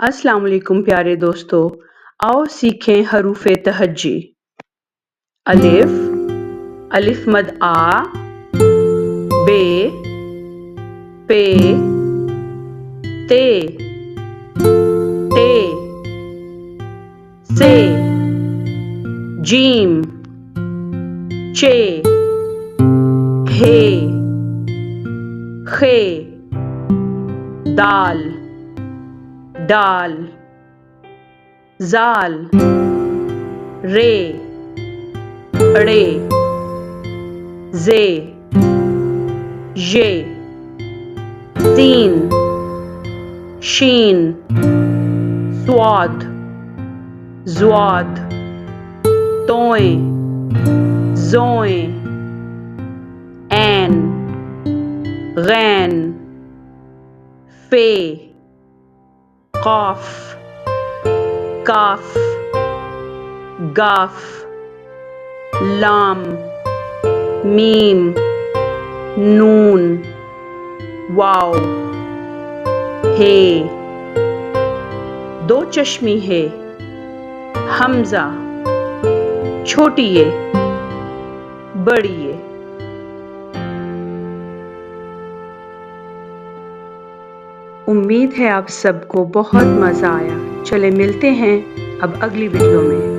अस्सलाम वालेकुम प्यारे दोस्तों, आओ सीखें हरूफ़े तहज्जी। अलिफ, अलिफ मद आ, बे, पे, ते, टे, से, जीम, चे, हे, खे, दाल, डाल, जाल, रे, ड़े, जे, ये, सीन, शीन, स्वाद, ज़्वाद, तोएं, ज़ोएं, ऐन, गैन, फे, क़ाफ, काफ, गाफ, लाम, मीम, नून, वाव, हे, दो चश्मी है, हमजा, छोटी ये, बड़ी ये। उम्मीद है आप सबको बहुत मज़ा आया। चले मिलते हैं अब अगली वीडियो में।